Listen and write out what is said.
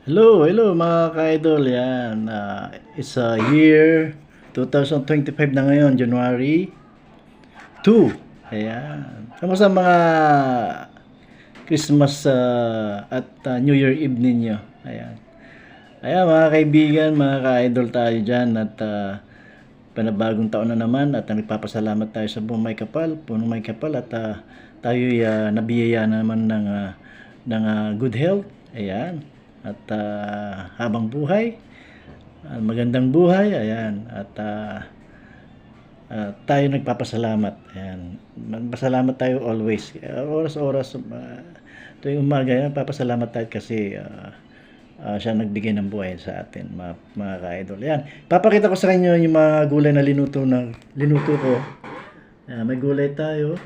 Hello, hello mga ka-idol. Yan. It's a year 2025 na ngayon, January 2. Ayan. Kamusta mga Christmas at New Year Eve ninyo? Ayan. Ayan mga kaibigan, mga ka-idol tayo dyan at panabagong taon na naman at nagpapasalamat tayo sa buong may kapal, punong may kapal at tayo'y nabiyaya na naman ng good health. Ayan. At habang buhay, magandang buhay, ayan. At tayo nagpapasalamat. Ayan. Pasalamat tayo always. Oras-oras, tuwing umaga, papasalamat tayo kasi siya nagbigay ng buhay sa atin, mga ka-idol. Ayan. Papakita ko sa inyo yung mga gulay na linuto ko. Ayan, may gulay tayo.